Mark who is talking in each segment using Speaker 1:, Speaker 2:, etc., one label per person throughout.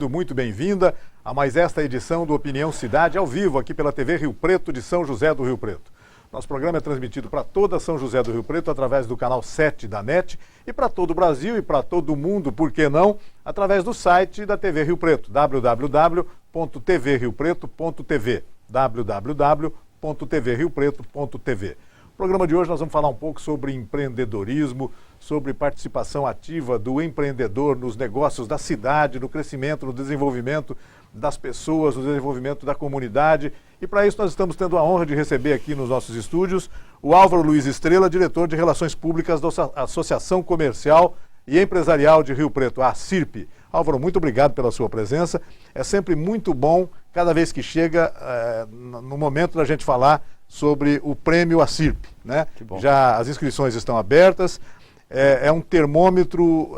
Speaker 1: Muito bem-vinda a mais esta edição do Opinião Cidade, ao vivo, aqui pela TV Rio Preto de São José do Rio Preto. Nosso programa é transmitido para toda São José do Rio Preto através do canal 7 da NET e para todo o Brasil e para todo o mundo, por que não, através do site da TV Rio Preto, www.tvriopreto.tv, www.tvriopreto.tv. No programa de hoje nós vamos falar um pouco sobre empreendedorismo, sobre participação ativa do empreendedor nos negócios da cidade, no crescimento, no desenvolvimento das pessoas, no desenvolvimento da comunidade. E para isso nós estamos tendo a honra de receber aqui nos nossos estúdios o Álvaro Luiz Estrela, diretor de Relações Públicas da Associação Comercial e Empresarial de Rio Preto, a ACIRP. Álvaro, muito obrigado pela sua presença. É sempre muito bom, cada vez que chega, no momento da gente falar sobre o prêmio ACIRP, né? Já as inscrições estão abertas, é um termômetro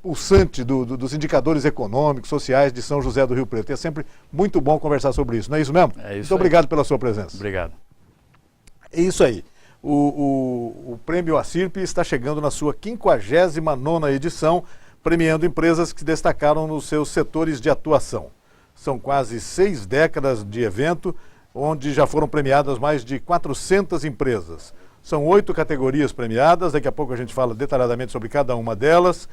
Speaker 1: pulsante dos indicadores econômicos, sociais de São José do Rio Preto. É sempre muito bom conversar sobre isso, não é isso mesmo?
Speaker 2: É isso.
Speaker 1: Muito obrigado pela sua presença.
Speaker 2: Obrigado.
Speaker 1: É isso aí. O prêmio ACIRP está chegando na sua 59ª edição, premiando empresas que se destacaram nos seus setores de atuação. São quase 6 décadas de evento, onde já foram premiadas mais de 400 empresas. São 8 categorias premiadas, daqui a pouco a gente fala detalhadamente sobre cada uma delas,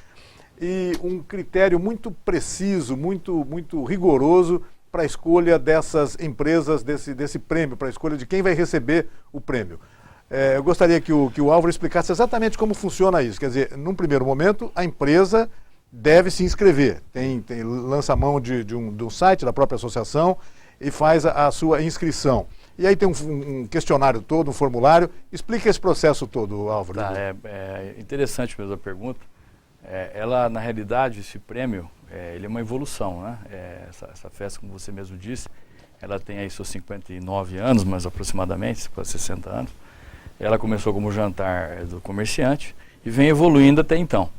Speaker 1: e um critério muito preciso, muito rigoroso para a escolha dessas empresas, desse prêmio, para a escolha de quem vai receber o prêmio. Eu gostaria que o Álvaro explicasse exatamente como funciona isso. Quer dizer, num primeiro momento, a empresa deve se inscrever, lança a mão de um site da própria associação e faz a sua inscrição. E aí tem um questionário todo, um formulário. Explica esse processo todo, Álvaro.
Speaker 2: É interessante mesmo a pergunta. Ela, na realidade, esse prêmio, ele é uma evolução, né? Essa festa, como você mesmo disse, ela tem aí seus 59 anos, mais aproximadamente, quase 60 anos. Ela começou como jantar do comerciante e vem evoluindo até então.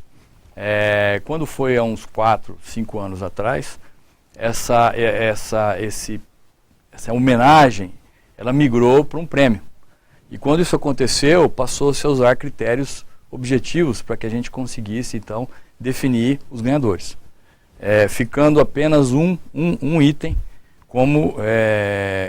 Speaker 2: Quando foi há uns 4, 5 anos atrás, essa homenagem, ela migrou para um prêmio. E quando isso aconteceu, passou-se a usar critérios objetivos para que a gente conseguisse, então, definir os ganhadores. Ficando apenas um item como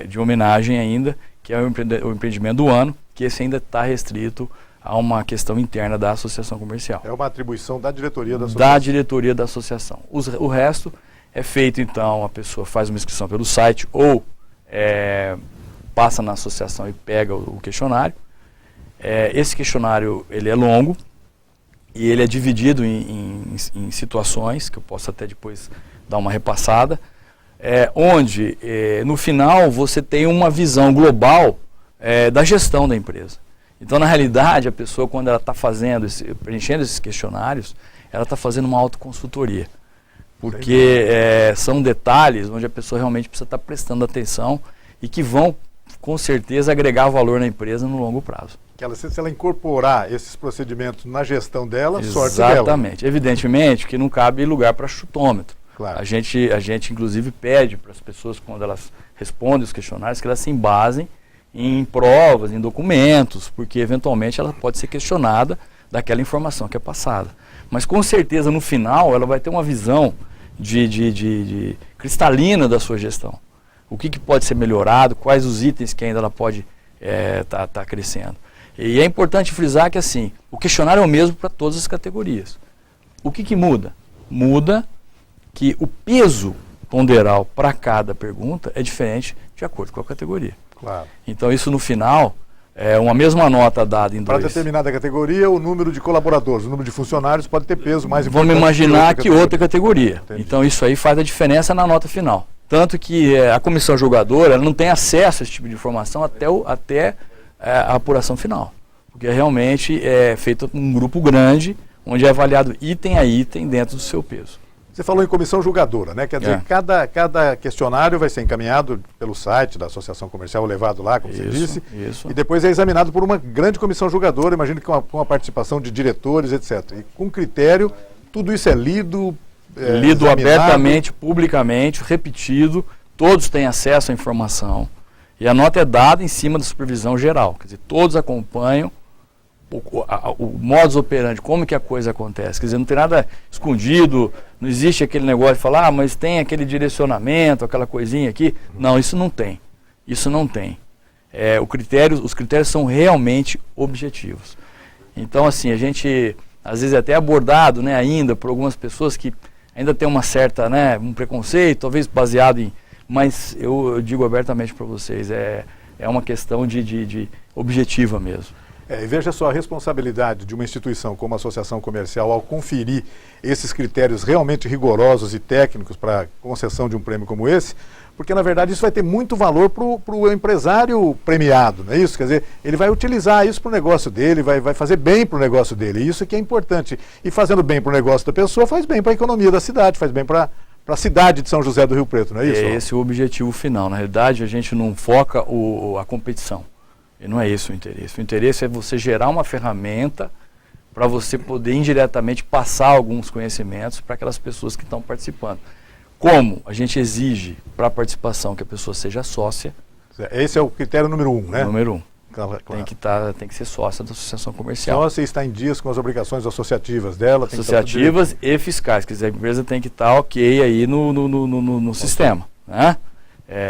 Speaker 2: de homenagem ainda, que é o empreendimento do ano, que esse ainda está restrito a uma questão interna da associação comercial.
Speaker 1: É uma atribuição da diretoria da associação.
Speaker 2: Da diretoria da associação. O resto é feito, então, a pessoa faz uma inscrição pelo site ou passa na associação e pega o questionário. Esse questionário, ele é longo e ele é dividido em situações, que eu posso até depois dar uma repassada, onde, no final, você tem uma visão global da gestão da empresa. Então, na realidade, a pessoa, quando ela está preenchendo esses questionários, ela está fazendo uma autoconsultoria. Porque são detalhes onde a pessoa realmente precisa estar prestando atenção e que vão, com certeza, agregar valor na empresa no longo prazo.
Speaker 1: Se ela incorporar esses procedimentos na gestão dela, sorte dela.
Speaker 2: Exatamente. Evidentemente que não cabe lugar para chutômetro.
Speaker 1: Claro.
Speaker 2: A gente, inclusive, pede para as pessoas, quando elas respondem os questionários, que elas se embasem em provas, em documentos, porque, eventualmente, ela pode ser questionada daquela informação que é passada. Mas, com certeza, no final, ela vai ter uma visão de cristalina da sua gestão. O que pode ser melhorado, quais os itens que ainda ela pode tá crescendo. E é importante frisar que, assim, o questionário é o mesmo para todas as categorias. O que muda? Muda que o peso ponderal para cada pergunta é diferente de acordo com a categoria.
Speaker 1: Claro.
Speaker 2: Então, isso no final uma mesma nota dada em dois.
Speaker 1: Para determinada categoria, o número de colaboradores, o número de funcionários pode ter peso mais importante.
Speaker 2: Vamos imaginar que outra categoria. Então, isso aí faz a diferença na nota final. Tanto que a comissão julgadora não tem acesso a esse tipo de informação até a apuração final. Porque realmente é feito um grupo grande, onde é avaliado item a item dentro do seu peso.
Speaker 1: Você falou em comissão julgadora, né? Quer dizer, cada questionário vai ser encaminhado pelo site da Associação Comercial, levado lá, como você disse,
Speaker 2: isso.
Speaker 1: E depois é examinado por uma grande comissão julgadora, imagino que com a participação de diretores, etc. E com critério, tudo isso é lido
Speaker 2: abertamente, publicamente, repetido, todos têm acesso à informação, e a nota é dada em cima da supervisão geral, quer dizer, todos acompanham o modus operandi, como que a coisa acontece. Quer dizer, não tem nada escondido, não existe aquele negócio de falar, mas tem aquele direcionamento, aquela coisinha aqui. Não, isso não tem. Isso não tem. Os critérios são realmente objetivos. Então, assim, a gente, às vezes, é até abordado, né, ainda por algumas pessoas que ainda tem uma certa, né, um preconceito, talvez baseado em... Mas eu digo abertamente para vocês, é uma questão de objetiva mesmo.
Speaker 1: E veja só a responsabilidade de uma instituição como a Associação Comercial ao conferir esses critérios realmente rigorosos e técnicos para a concessão de um prêmio como esse, porque na verdade isso vai ter muito valor para o empresário premiado, não é isso? Quer dizer, ele vai utilizar isso para o negócio dele, vai fazer bem para o negócio dele, e isso que é importante. E fazendo bem para o negócio da pessoa, faz bem para a economia da cidade, faz bem para a cidade de São José do Rio Preto, não é isso?
Speaker 2: É esse o objetivo final. Na realidade, a gente não foca a competição. E não é esse o interesse. O interesse é você gerar uma ferramenta para você poder indiretamente passar alguns conhecimentos para aquelas pessoas que estão participando. Como a gente exige para a participação que a pessoa seja sócia.
Speaker 1: Esse é o critério número 1, né?
Speaker 2: Número 1.
Speaker 1: Claro.
Speaker 2: Tem que ser sócia da associação comercial.
Speaker 1: Sócia está em dias com as obrigações associativas dela.
Speaker 2: Associativas e fiscais. Quer dizer, a empresa tem que estar ok aí no sistema, né?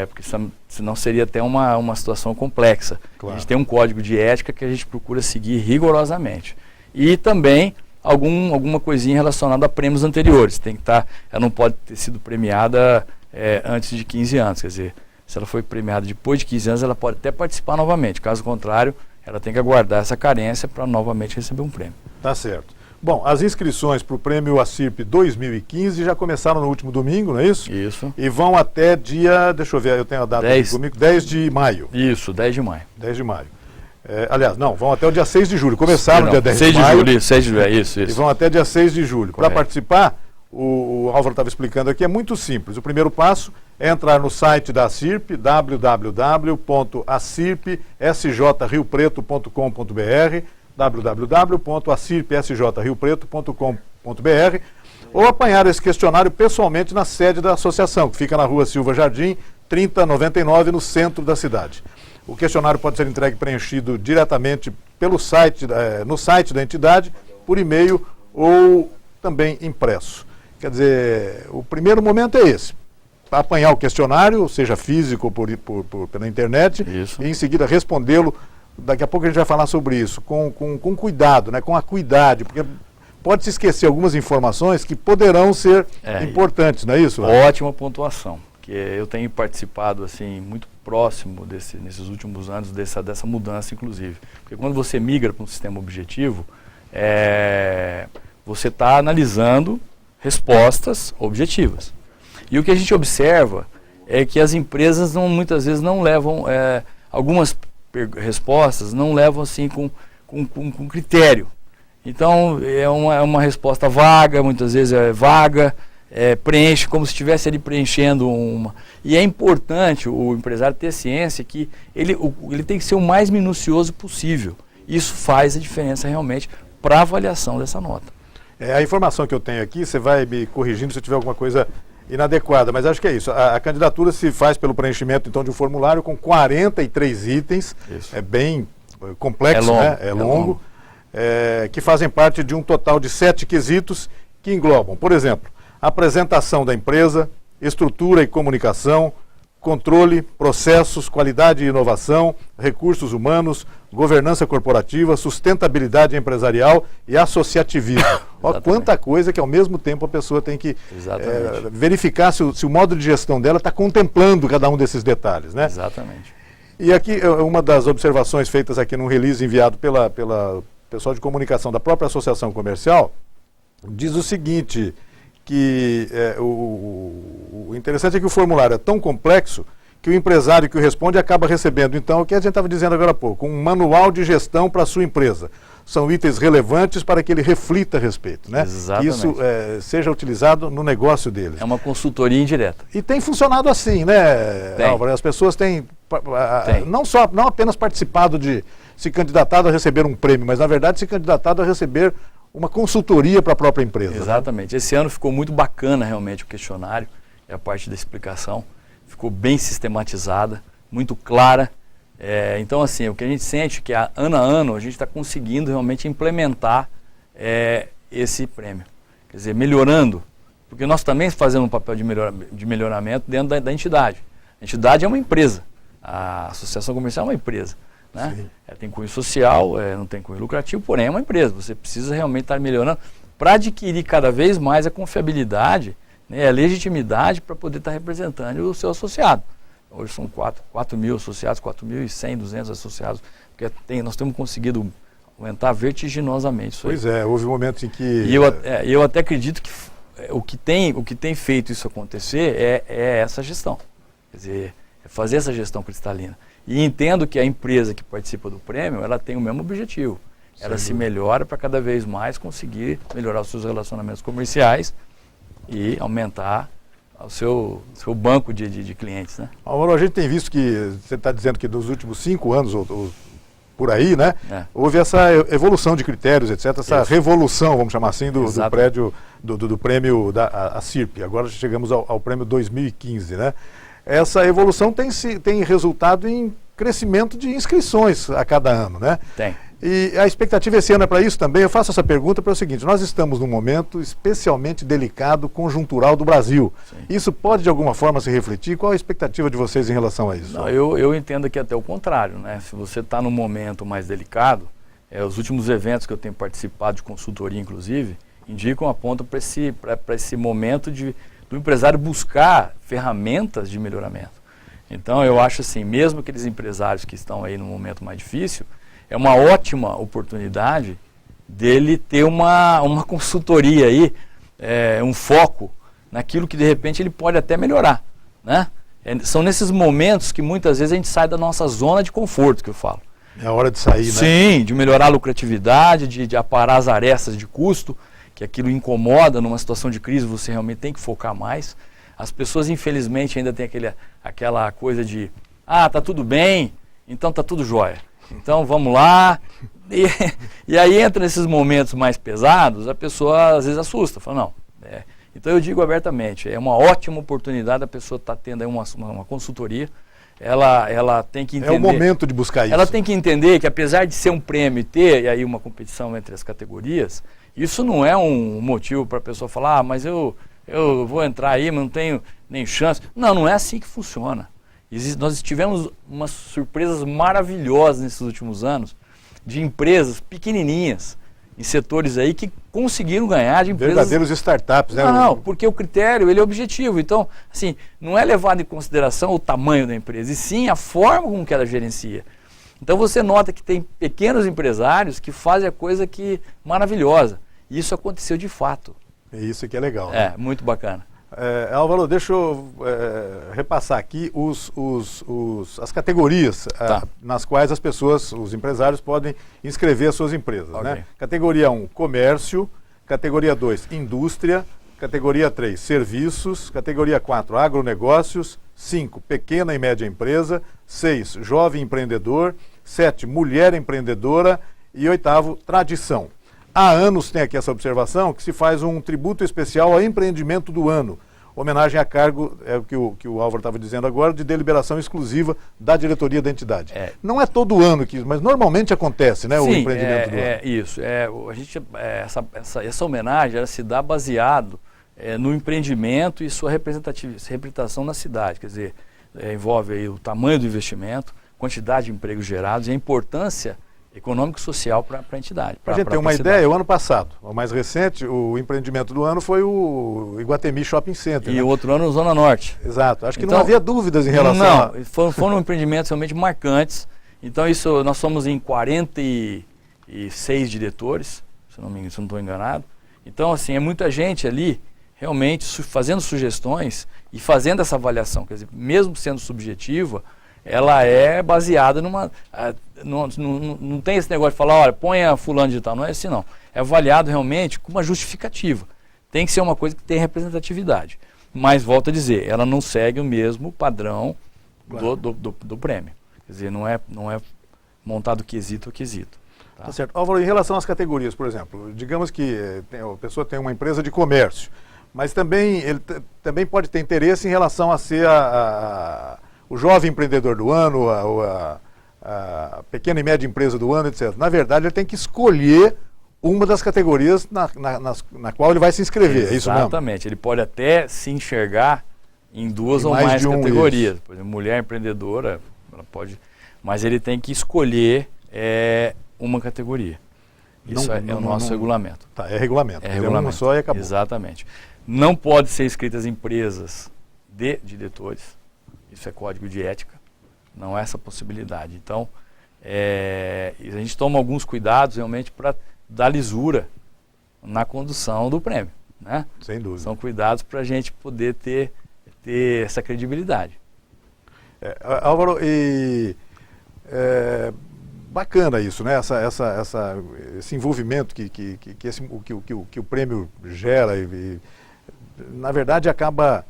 Speaker 2: Porque senão seria até uma situação complexa. Claro. A gente tem um código de ética que a gente procura seguir rigorosamente. E também alguma coisinha relacionada a prêmios anteriores. Tem que estar, ela não pode ter sido premiada antes de 15 anos. Quer dizer, se ela foi premiada depois de 15 anos, ela pode até participar novamente. Caso contrário, ela tem que aguardar essa carência para novamente receber um prêmio.
Speaker 1: Tá certo. Bom, as inscrições para o Prêmio ACIRP 2015 já começaram no último domingo, não é isso?
Speaker 2: Isso.
Speaker 1: E vão até dia, deixa eu ver, eu tenho a data aqui comigo, 10 de maio.
Speaker 2: Isso, 10 de maio.
Speaker 1: 10 de maio. Aliás, não, vão até o dia 6 de julho. Começaram dia 10 de maio.
Speaker 2: 6 de julho, 6 de julho, isso.
Speaker 1: E vão até dia 6 de julho. Para participar, o Álvaro estava explicando aqui, é muito simples. O primeiro passo é entrar no site da ACIRP, www.acirpsjriopreto.com.br, www.acirpsjriopreto.com.br, ou apanhar esse questionário pessoalmente na sede da associação, que fica na Rua Silva Jardim, 3099, no centro da cidade. O questionário pode ser entregue preenchido diretamente pelo site, no site da entidade, por e-mail ou também impresso. Quer dizer, o primeiro momento é esse. Apanhar o questionário, seja físico ou pela internet,
Speaker 2: isso.
Speaker 1: E em seguida respondê-lo. Daqui a pouco a gente vai falar sobre isso, com cuidado, né, com acuidade, porque pode se esquecer algumas informações que poderão ser importantes, não é isso?
Speaker 2: Ótima pontuação, que eu tenho participado assim, muito próximo nesses últimos anos dessa mudança, inclusive. Porque quando você migra para um sistema objetivo, você está analisando respostas objetivas. E o que a gente observa é que as empresas muitas vezes não levam algumas respostas, não levam assim com critério. Então é uma resposta vaga, muitas vezes vaga, preenche como se estivesse ali preenchendo uma. E é importante o empresário ter ciência que ele tem que ser o mais minucioso possível. Isso faz a diferença realmente para a avaliação dessa nota.
Speaker 1: A informação que eu tenho aqui, você vai me corrigindo se tiver alguma coisa inadequada, mas acho que é isso. A candidatura se faz pelo preenchimento então de um formulário com 43 itens,
Speaker 2: isso.
Speaker 1: É bem complexo, né? É longo. Que fazem parte de um total de 7 quesitos que englobam, por exemplo, apresentação da empresa, estrutura e comunicação, controle, processos, qualidade e inovação, recursos humanos, governança corporativa, sustentabilidade empresarial e associativismo. Olha quanta coisa que ao mesmo tempo a pessoa tem que verificar se o modo de gestão dela está contemplando cada um desses detalhes, né?
Speaker 2: Exatamente.
Speaker 1: E aqui uma das observações feitas aqui num release enviado pela pessoal de comunicação da própria Associação Comercial, diz o seguinte, que o interessante é que o formulário é tão complexo que o empresário que o responde acaba recebendo, então, o que a gente estava dizendo agora há pouco, um manual de gestão para a sua empresa. São itens relevantes para que ele reflita a respeito, né?
Speaker 2: Exatamente.
Speaker 1: Que isso seja utilizado no negócio deles.
Speaker 2: É uma consultoria indireta.
Speaker 1: E tem funcionado assim, né, Álvaro? As pessoas têm não apenas participado se candidatado a receber um prêmio, mas na verdade se candidatado a receber uma consultoria para a própria empresa.
Speaker 2: Exatamente. Né? Esse ano ficou muito bacana realmente o questionário, e a parte da explicação. Ficou bem sistematizada, muito clara, Então, assim, o que a gente sente é que ano a ano a gente está conseguindo realmente implementar esse prêmio. Quer dizer, melhorando, porque nós também fazemos um papel de melhoramento dentro da entidade. A entidade é uma empresa, a associação comercial é uma empresa. Né? Tem cunho social, não tem cunho lucrativo, porém é uma empresa. Você precisa realmente estar melhorando para adquirir cada vez mais a confiabilidade, né, a legitimidade para poder estar representando o seu associado. Hoje são 4 mil associados, 4.100, 200 associados, porque nós temos conseguido aumentar vertiginosamente isso aí.
Speaker 1: Pois é, houve momentos em que...
Speaker 2: E eu até acredito que o que tem feito isso acontecer é essa gestão. Quer dizer, é fazer essa gestão cristalina. E entendo que a empresa que participa do prêmio, ela tem o mesmo objetivo. Ela se melhora para cada vez mais conseguir melhorar os seus relacionamentos comerciais e aumentar o seu banco de clientes, né?
Speaker 1: Álvaro, a gente tem visto que, você está dizendo que nos últimos 5 anos, ou por aí, né? Houve essa evolução de critérios, etc., essa revolução, vamos chamar assim, do prédio, do prêmio da CIRP. Agora chegamos ao prêmio 2015, né? Essa evolução tem resultado em crescimento de inscrições a cada ano, né?
Speaker 2: Tem.
Speaker 1: E a expectativa esse ano é para isso também. Eu faço essa pergunta para o seguinte: nós estamos num momento especialmente delicado, conjuntural do Brasil. Sim. Isso pode de alguma forma se refletir? Qual a expectativa de vocês em relação a isso?
Speaker 2: Não, eu entendo que até o contrário, né? Se você está num momento mais delicado, os últimos eventos que eu tenho participado de consultoria, inclusive, apontam para esse momento do empresário buscar ferramentas de melhoramento. Então eu acho assim, mesmo aqueles empresários que estão aí num momento mais difícil, é uma ótima oportunidade dele ter uma consultoria aí, um foco naquilo que de repente ele pode até melhorar, né? São nesses momentos que muitas vezes a gente sai da nossa zona de conforto, que eu falo.
Speaker 1: É a hora de sair, né?
Speaker 2: Sim, de melhorar a lucratividade, de aparar as arestas de custo, que aquilo incomoda numa situação de crise, você realmente tem que focar mais. As pessoas, infelizmente, ainda têm aquela coisa de, tá tudo bem, então tá tudo jóia. Então vamos lá, e aí entra nesses momentos mais pesados, a pessoa às vezes assusta, fala não. Então eu digo abertamente, é uma ótima oportunidade, a pessoa está tendo aí uma consultoria, ela tem que entender...
Speaker 1: É o momento de buscar isso.
Speaker 2: Ela tem que entender que apesar de ser um prêmio e ter aí uma competição entre as categorias, isso não é um motivo para a pessoa falar, mas eu vou entrar aí, mas não tenho nem chance. Não é assim que funciona. Nós tivemos umas surpresas maravilhosas nesses últimos anos de empresas pequenininhas em setores aí que conseguiram ganhar de empresas...
Speaker 1: Verdadeiros startups, né?
Speaker 2: Não, porque o critério ele é objetivo. Então, assim, não é levado em consideração o tamanho da empresa, e sim a forma com que ela gerencia. Então você nota que tem pequenos empresários que fazem a coisa maravilhosa. E isso aconteceu de fato.
Speaker 1: É isso que é legal. Né?
Speaker 2: Muito bacana.
Speaker 1: Álvaro, deixa eu repassar aqui as categorias nas quais as pessoas, os empresários, podem inscrever as suas empresas. Okay. Né? Categoria 1, comércio. Categoria 2, indústria. Categoria 3, serviços. Categoria 4, agronegócios. 5, pequena e média empresa. 6, jovem empreendedor. 7, mulher empreendedora. E 8º, tradição. Há anos tem aqui essa observação que se faz um tributo especial ao empreendimento do ano. Homenagem a cargo, que o Álvaro estava dizendo agora, de deliberação exclusiva da diretoria da entidade. Não é todo ano que isso, mas normalmente acontece, né? Sim, o empreendimento do ano.
Speaker 2: Isso. Essa homenagem ela se dá baseado no empreendimento e sua representação na cidade. Quer dizer, envolve aí o tamanho do investimento, quantidade de empregos gerados e a importância econômico e social para a entidade.
Speaker 1: Para a gente ter uma ideia, o ano passado, o mais recente, o empreendimento do ano foi o Iguatemi Shopping Center.
Speaker 2: E o outro ano, Zona Norte.
Speaker 1: Exato. Acho que não havia dúvidas em relação
Speaker 2: foram empreendimentos realmente marcantes. Então, nós somos em 46 diretores, se não estou enganado. Então, assim, é muita gente ali realmente fazendo sugestões e fazendo essa avaliação. Quer dizer, mesmo sendo subjetiva, ela é baseada não tem esse negócio de falar, olha, ponha fulano de tal, não é assim não. É avaliado realmente com uma justificativa. Tem que ser uma coisa que tem representatividade. Mas, volto a dizer, ela não segue o mesmo padrão do prêmio. Quer dizer, não é montado quesito a quesito.
Speaker 1: Tá certo. Álvaro, em relação às categorias, por exemplo, digamos que a pessoa tem uma empresa de comércio, mas também ele também pode ter interesse em relação a ser o jovem empreendedor do ano, a pequena e média empresa do ano, etc. Na verdade, ele tem que escolher uma das categorias na qual ele vai se inscrever, é isso mesmo?
Speaker 2: Exatamente, ele pode até se enxergar em duas ou mais categorias. Por exemplo, mulher empreendedora, ela pode, mas ele tem que escolher uma categoria. Isso é o nosso regulamento.
Speaker 1: Tá, é regulamento.
Speaker 2: É regulamento.
Speaker 1: Uma só e acabou.
Speaker 2: Exatamente. Não pode ser escritas empresas de diretores, isso é código de ética, não é essa possibilidade. Então, a gente toma alguns cuidados realmente para dar lisura na condução do prêmio, né?
Speaker 1: Sem dúvida.
Speaker 2: São cuidados para a gente poder ter essa credibilidade.
Speaker 1: Álvaro, bacana isso, né? Esse envolvimento que o prêmio gera na verdade acaba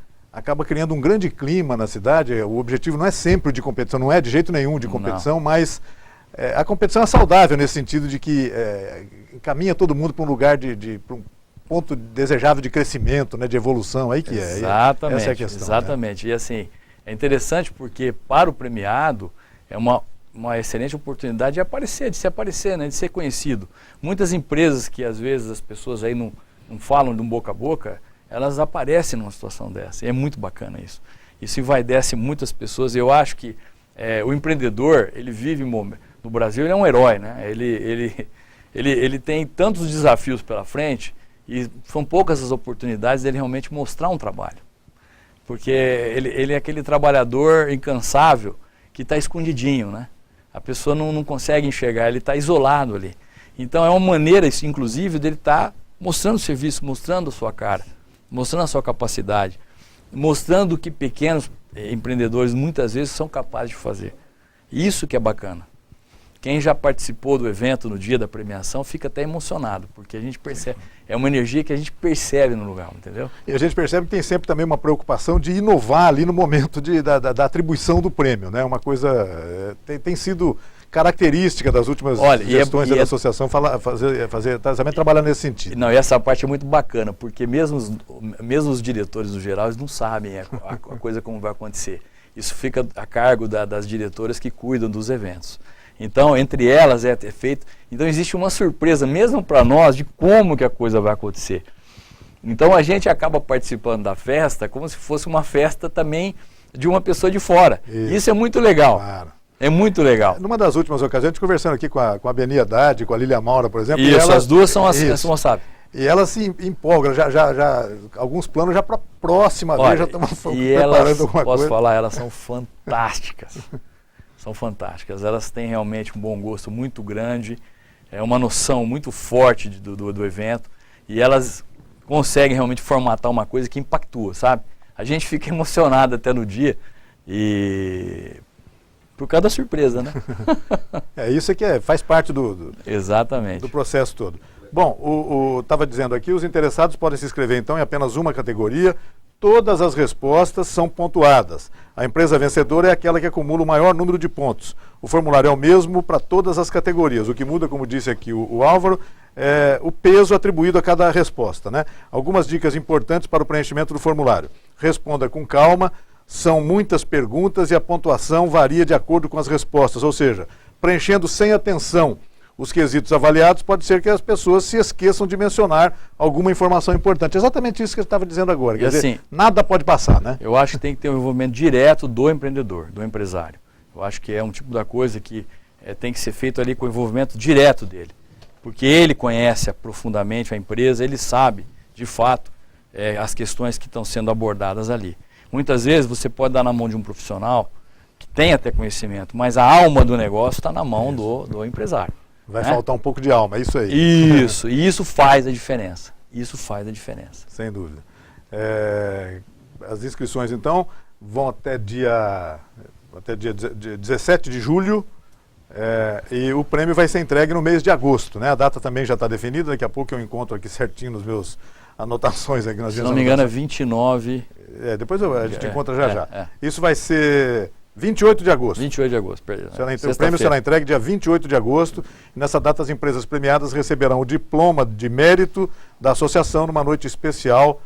Speaker 1: criando um grande clima na cidade. O objetivo não é sempre o de competição, não é de jeito nenhum de competição, mas a competição é saudável nesse sentido de que encaminha todo mundo para um lugar para um ponto desejável de crescimento, né, de evolução, aí que
Speaker 2: exatamente,
Speaker 1: essa é a questão.
Speaker 2: Exatamente,
Speaker 1: né?
Speaker 2: E assim, é interessante porque para o premiado é uma excelente oportunidade de se aparecer, né, de ser conhecido. Muitas empresas que às vezes as pessoas aí não falam de um boca a boca, elas aparecem numa situação dessa, e é muito bacana isso. Isso envaidece muitas pessoas. Eu acho que o empreendedor, ele vive no Brasil, ele é um herói, né? Ele tem tantos desafios pela frente e são poucas as oportunidades dele realmente mostrar um trabalho. Porque ele é aquele trabalhador incansável que está escondidinho, né? A pessoa não consegue enxergar, ele está isolado ali. Então é uma maneira, inclusive, dele estar mostrando o serviço, mostrando a sua cara, mostrando a sua capacidade, mostrando o que pequenos empreendedores muitas vezes são capazes de fazer. Isso que é bacana. Quem já participou do evento no dia da premiação fica até emocionado, porque a gente percebe, é uma energia que a gente percebe no lugar, entendeu?
Speaker 1: E a gente percebe que tem sempre também uma preocupação de inovar ali no momento da atribuição do prêmio, né? Uma coisa, tem sido característica das últimas gestões da associação também trabalhar nesse sentido.
Speaker 2: Não, e essa parte é muito bacana, porque mesmo os diretores no geral, eles não sabem a coisa como vai acontecer. Isso fica a cargo das diretoras que cuidam dos eventos. Então, entre elas é feito. Então, existe uma surpresa, mesmo para nós, de como que a coisa vai acontecer. Então, a gente acaba participando da festa como se fosse uma festa também de uma pessoa de fora. Isso é muito legal.
Speaker 1: Claro.
Speaker 2: É muito legal.
Speaker 1: Numa das últimas ocasiões, a gente conversando aqui com a Beni Haddad, com a Lília Maura, por exemplo.
Speaker 2: Isso, as duas são as responsáveis.
Speaker 1: E elas se empolgam, já alguns planos já para a próxima vez já estamos
Speaker 2: preparando alguma coisa. Posso falar, elas são fantásticas. São fantásticas. Elas têm realmente um bom gosto muito grande, uma noção muito forte do evento, e elas conseguem realmente formatar uma coisa que impactua, sabe? A gente fica emocionado até no dia, e por causa da surpresa, né?
Speaker 1: Isso que faz parte
Speaker 2: Exatamente.
Speaker 1: do processo todo. Bom, estava dizendo aqui, os interessados podem se inscrever então em apenas uma categoria. Todas as respostas são pontuadas. A empresa vencedora é aquela que acumula o maior número de pontos. O formulário é o mesmo para todas as categorias. O que muda, como disse aqui o Álvaro, é o peso atribuído a cada resposta, né? Algumas dicas importantes para o preenchimento do formulário. Responda com calma, são muitas perguntas e a pontuação varia de acordo com as respostas. Ou seja, preenchendo sem atenção os quesitos avaliados, pode ser que as pessoas se esqueçam de mencionar alguma informação importante. Exatamente isso que você estava dizendo agora. Quer dizer, nada pode passar, né?
Speaker 2: Eu acho que tem que ter um envolvimento direto do empreendedor, do empresário. Eu acho que é um tipo da coisa que tem que ser feito ali com o envolvimento direto dele. Porque ele conhece profundamente a empresa, ele sabe, de fato, as questões que estão sendo abordadas ali. Muitas vezes você pode dar na mão de um profissional que tem até conhecimento, mas a alma do negócio está na mão do empresário.
Speaker 1: Vai faltar um pouco de alma, é isso aí.
Speaker 2: Isso, e isso faz a diferença. Isso faz a diferença.
Speaker 1: Sem dúvida. As inscrições, então, vão até dia 17 de julho e o prêmio vai ser entregue no mês de agosto, né? A data também já está definida, daqui a pouco eu encontro aqui certinho nos meus anotações. Aqui,
Speaker 2: se não me engano é 29...
Speaker 1: depois a gente encontra já. Isso vai ser 28 de agosto.
Speaker 2: 28 de agosto, perdão.
Speaker 1: O prêmio será entregue dia 28 de agosto. E nessa data, as empresas premiadas receberão o diploma de mérito da associação numa noite especial,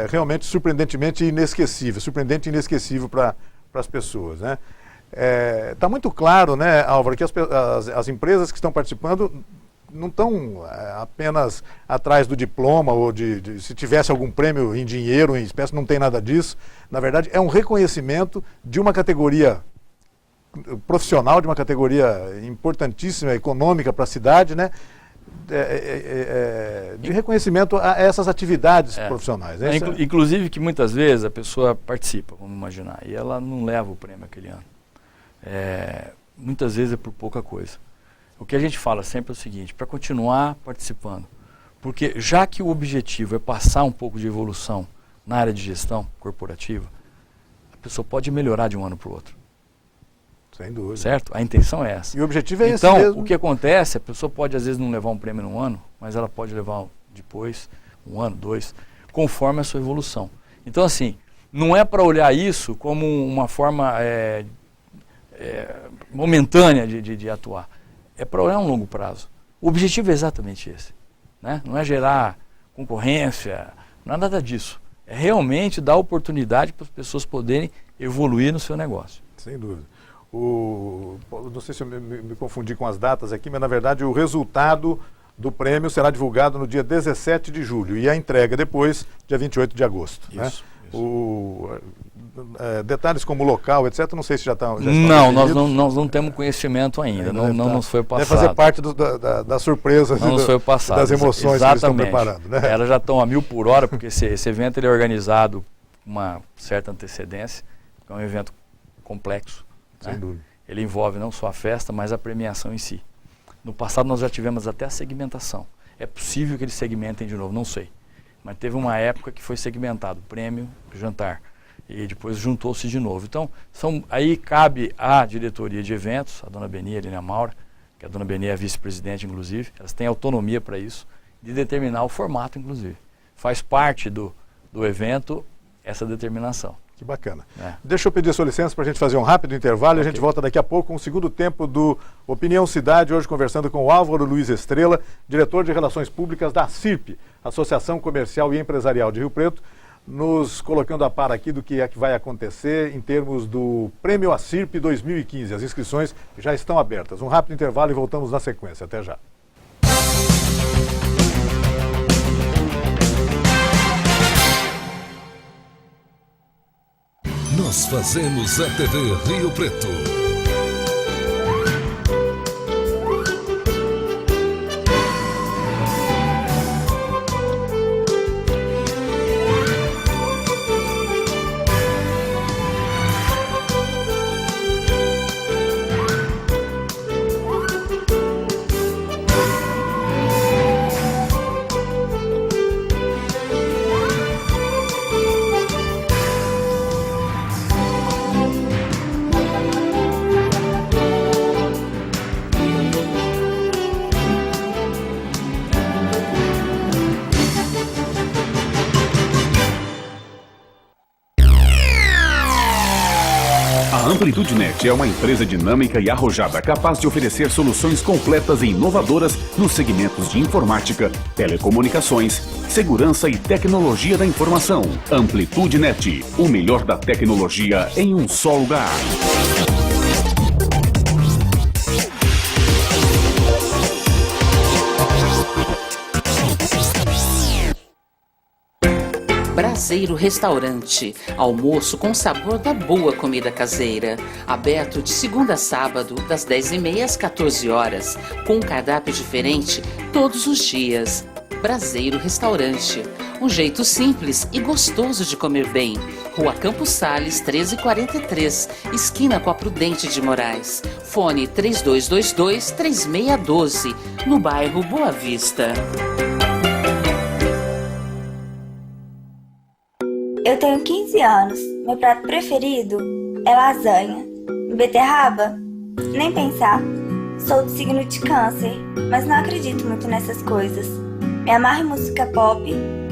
Speaker 1: realmente surpreendentemente inesquecível. Surpreendente e inesquecível para as pessoas, né? Está muito claro, né, Álvaro, que as empresas que estão participando não estão apenas atrás do diploma ou se tivesse algum prêmio em dinheiro, em espécie, não tem nada disso. Na verdade, é um reconhecimento de uma categoria profissional, de uma categoria importantíssima, econômica para a cidade, né? De reconhecimento a essas atividades profissionais.
Speaker 2: Inclusive que muitas vezes a pessoa participa, vamos imaginar, e ela não leva o prêmio aquele ano. Muitas vezes é por pouca coisa. O que a gente fala sempre é o seguinte, para continuar participando, porque já que o objetivo é passar um pouco de evolução na área de gestão corporativa, a pessoa pode melhorar de um ano para o outro.
Speaker 1: Sem dúvida.
Speaker 2: Certo? A intenção é essa.
Speaker 1: E o objetivo é esse
Speaker 2: mesmo.
Speaker 1: mesmo.
Speaker 2: Então, o que acontece, a pessoa pode às vezes não levar um prêmio num ano, mas ela pode levar depois, 1 ano, 2, conforme a sua evolução. Então, assim, não é para olhar isso como uma forma momentânea de atuar. É para olhar um longo prazo. O objetivo é exatamente esse. Né? Não é gerar concorrência, não é nada disso. É realmente dar oportunidade para as pessoas poderem evoluir no seu negócio.
Speaker 1: Sem dúvida. Não sei se eu me confundi com as datas aqui, mas na verdade o resultado do prêmio será divulgado no dia 17 de julho e a entrega depois, dia 28 de agosto.
Speaker 2: Isso,
Speaker 1: né?
Speaker 2: isso.
Speaker 1: Detalhes como local, etc., não sei se já estão.
Speaker 2: Não, nós não temos conhecimento ainda, não nos foi passado.
Speaker 1: Deve fazer parte da surpresa,
Speaker 2: não nos foi passado,
Speaker 1: das emoções
Speaker 2: exatamente.
Speaker 1: Que eles estão preparando. Né?
Speaker 2: Elas já estão a 1000 por hora, porque esse evento ele é organizado com uma certa antecedência, é um evento complexo.
Speaker 1: Sem dúvida.
Speaker 2: Ele envolve não só a festa, mas a premiação em si. No passado nós já tivemos até a segmentação. É possível que eles segmentem de novo, não sei. Mas teve uma época que foi segmentado, prêmio, jantar. E depois juntou-se de novo. Então, aí cabe à diretoria de eventos, a dona Beni, a Lina Maura, que a dona Beni é a vice-presidente, inclusive, elas têm autonomia para isso, de determinar o formato, inclusive. Faz parte do evento essa determinação.
Speaker 1: Que bacana. Deixa eu pedir a sua licença para a gente fazer um rápido intervalo e a gente volta daqui a pouco com o segundo tempo do Opinião Cidade, hoje conversando com o Álvaro Luiz Estrela, diretor de Relações Públicas da ACIRP, Associação Comercial e Empresarial de Rio Preto, nos colocando a par aqui do que é que vai acontecer em termos do Prêmio ACIRP 2015. As inscrições já estão abertas. Um rápido intervalo e voltamos na sequência. Até já.
Speaker 3: Nós fazemos a TV Rio Preto.
Speaker 4: A AmplitudeNet é uma empresa dinâmica e arrojada capaz de oferecer soluções completas e inovadoras nos segmentos de informática, telecomunicações, segurança e tecnologia da informação. AmplitudeNet, o melhor da tecnologia em um só lugar.
Speaker 5: Braseiro Restaurante, almoço com sabor da boa comida caseira. Aberto de segunda a sábado, das 10h30 às 14 horas, com um cardápio diferente todos os dias. Braseiro Restaurante, um jeito simples e gostoso de comer bem. Rua Campos Sales, 1343, esquina com a Prudente de Moraes. Fone 3222-3612, no bairro Boa Vista.
Speaker 6: Eu tenho 15 anos. Meu prato preferido é lasanha. Beterraba? Nem pensar. Sou do signo de Câncer, mas não acredito muito nessas coisas. Me amarro em música pop,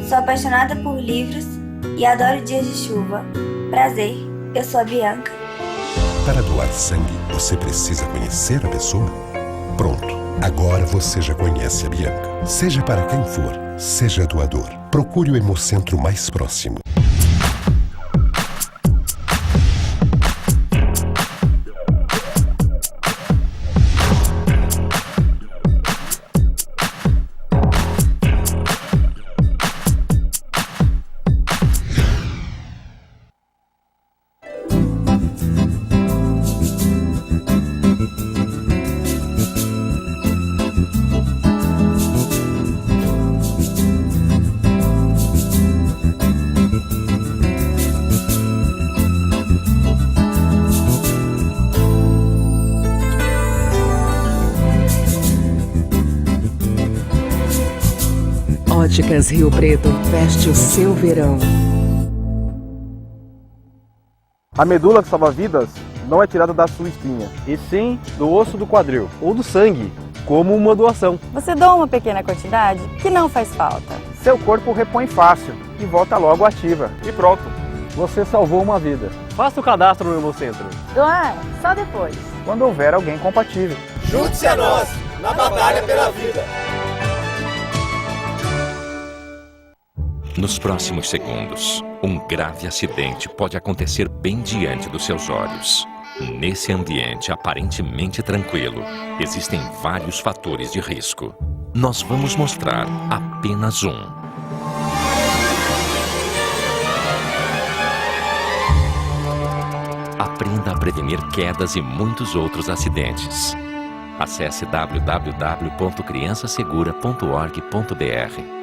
Speaker 6: sou apaixonada por livros e adoro dias de chuva. Prazer, eu sou a Bianca.
Speaker 7: Para doar sangue, você precisa conhecer a pessoa? Pronto, agora você já conhece a Bianca. Seja para quem for, seja doador. Procure o Hemocentro mais próximo.
Speaker 8: Óticas Rio Preto, veste o seu verão.
Speaker 9: A medula que salva vidas não é tirada da sua espinha, e sim do osso do quadril ou do sangue, como uma doação.
Speaker 10: Você doa uma pequena quantidade que não faz falta.
Speaker 9: Seu corpo repõe fácil e volta logo ativa. E pronto, você salvou uma vida. Faça o cadastro no Hemocentro.
Speaker 10: Doar só depois.
Speaker 9: Quando houver alguém compatível.
Speaker 11: Junte-se a nós na batalha pela vida.
Speaker 12: Nos próximos segundos, um grave acidente pode acontecer bem diante dos seus olhos. Nesse ambiente aparentemente tranquilo, existem vários fatores de risco. Nós vamos mostrar apenas um. Aprenda a prevenir quedas e muitos outros acidentes. Acesse www.criançasegura.org.br.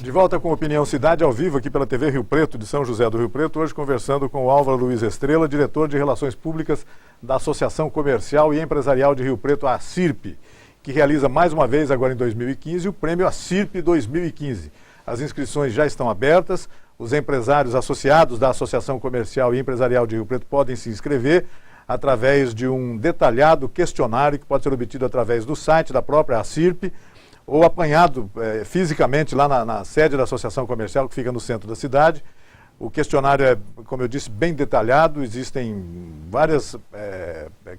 Speaker 1: De volta com Opinião Cidade, ao vivo aqui pela TV Rio Preto, de São José do Rio Preto, hoje conversando com o Álvaro Luiz Estrela, diretor de Relações Públicas da Associação Comercial e Empresarial de Rio Preto, a ACIRP, que realiza mais uma vez, agora em 2015, o prêmio ACIRP 2015. As inscrições já estão abertas, os empresários associados da Associação Comercial e Empresarial de Rio Preto podem se inscrever através de um detalhado questionário que pode ser obtido através do site da própria ACIRP, ou apanhado fisicamente lá na sede da Associação Comercial, que fica no centro da cidade. O questionário é, como eu disse, bem detalhado, existem várias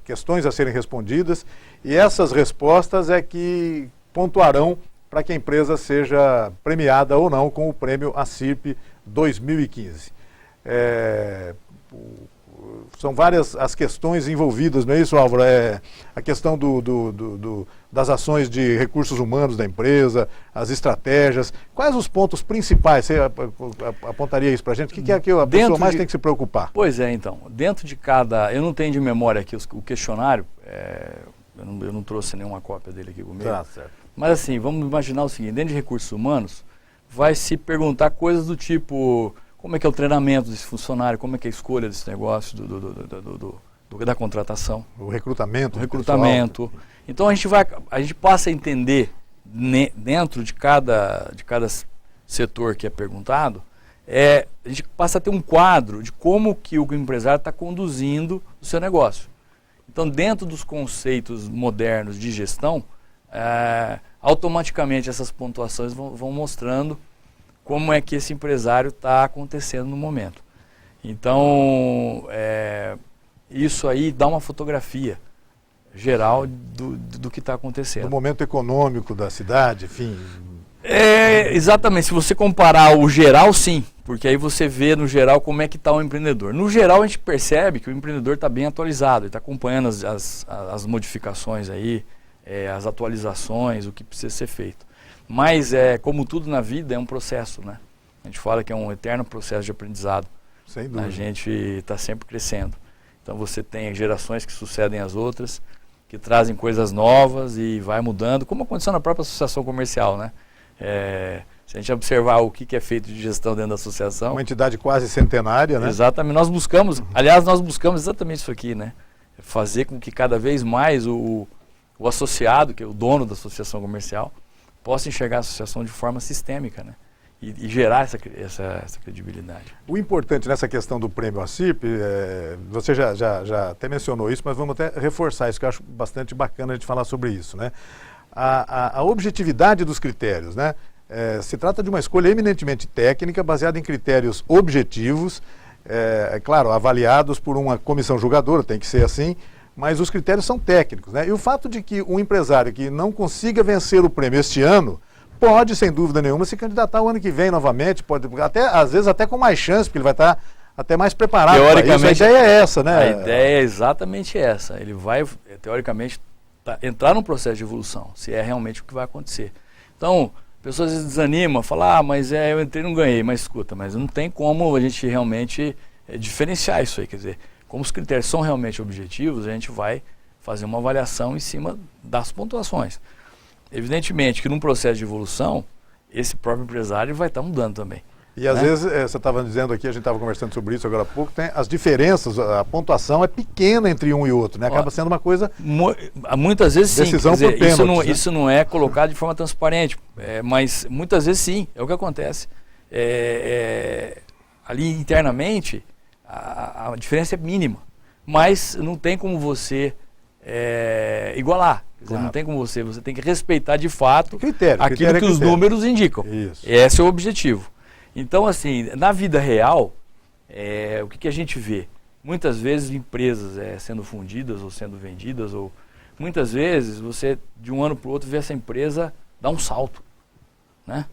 Speaker 1: questões a serem respondidas, e essas respostas é que pontuarão para que a empresa seja premiada ou não com o prêmio ACIRP 2015. São várias as questões envolvidas, não é isso, Álvaro? A questão das ações de recursos humanos da empresa, as estratégias. Quais os pontos principais? Você apontaria isso para a gente? O que é que a pessoa mais tem que se preocupar?
Speaker 2: Pois é, então. Dentro de cada... Eu não tenho de memória aqui o questionário, eu não trouxe nenhuma cópia dele aqui comigo.
Speaker 1: Tá, certo.
Speaker 2: Mas assim, vamos imaginar o seguinte, dentro de recursos humanos, vai se perguntar coisas do tipo... Como é que é o treinamento desse funcionário, como é que é a escolha desse negócio, da contratação.
Speaker 1: O recrutamento.
Speaker 2: O recrutamento. Pessoal. Então a gente passa a entender dentro de cada setor que é perguntado, a gente passa a ter um quadro de como que o empresário está conduzindo o seu negócio. Então dentro dos conceitos modernos de gestão, automaticamente essas pontuações vão mostrando como é que esse empresário está acontecendo no momento. Então, isso aí dá uma fotografia geral do que está acontecendo.
Speaker 1: Do momento econômico da cidade, enfim.
Speaker 2: Exatamente, se você comparar o geral, sim, porque aí você vê no geral como é que está o empreendedor. No geral, a gente percebe que o empreendedor está bem atualizado, ele está acompanhando as modificações aí, as atualizações, o que precisa ser feito. Mas, como tudo na vida, é um processo, né? A gente fala que é um eterno processo de aprendizado.
Speaker 1: Sem dúvida.
Speaker 2: A gente está sempre crescendo. Então você tem gerações que sucedem às outras, que trazem coisas novas e vai mudando, como aconteceu na própria associação comercial, né? Se a gente observar o que é feito de gestão dentro da associação...
Speaker 1: Uma entidade quase centenária, né?
Speaker 2: Exatamente. Nós buscamos exatamente isso aqui, né? Fazer com que cada vez mais o associado, que é o dono da associação comercial, possa enxergar a associação de forma sistêmica, né? E gerar essa credibilidade.
Speaker 1: O importante nessa questão do prêmio ACIRP, você já até mencionou isso, mas vamos até reforçar isso, que eu acho bastante bacana a gente falar sobre isso, né? A objetividade dos critérios, né? Se trata de uma escolha eminentemente técnica, baseada em critérios objetivos, claro, avaliados por uma comissão julgadora, tem que ser assim, mas os critérios são técnicos, né? E o fato de que um empresário que não consiga vencer o prêmio este ano, pode, sem dúvida nenhuma, se candidatar o ano que vem novamente, pode, às vezes até com mais chance, porque ele vai estar até mais preparado para isso. A ideia é essa, né?
Speaker 2: A ideia é exatamente essa. Ele vai, teoricamente, entrar num processo de evolução, se é realmente o que vai acontecer. Então, pessoas às vezes desanimam, falam, mas eu entrei e não ganhei, mas escuta, mas não tem como a gente realmente diferenciar isso aí, quer dizer, como os critérios são realmente objetivos, a gente vai fazer uma avaliação em cima das pontuações. Evidentemente que num processo de evolução, esse próprio empresário vai estar mudando também.
Speaker 1: E às vezes, você estava dizendo aqui, a gente estava conversando sobre isso agora há pouco, tem as diferenças, a pontuação é pequena entre um e outro, né? Acaba sendo uma coisa...
Speaker 2: Muitas vezes sim,
Speaker 1: decisão por pênaltis,
Speaker 2: isso não é colocado de forma transparente, mas muitas vezes sim, é o que acontece. Ali internamente, a diferença é mínima, mas não tem como você igualar. Claro. Não tem como você tem que respeitar de fato aquilo que os números indicam.
Speaker 1: Isso.
Speaker 2: Esse é o objetivo. Então, assim, na vida real, o que a gente vê? Muitas vezes empresas sendo fundidas ou sendo vendidas, ou muitas vezes você, de um ano para o outro, vê essa empresa dar um salto, né?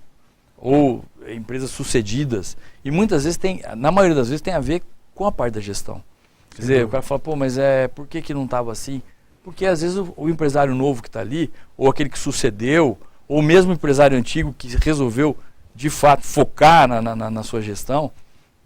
Speaker 2: Ou empresas sucedidas. E muitas vezes na maioria das vezes tem a ver com a parte da gestão. Quer dizer, o cara fala, pô, mas por que não estava assim? Porque às vezes o empresário novo que está ali, ou aquele que sucedeu, ou mesmo o empresário antigo que resolveu de fato focar na sua gestão,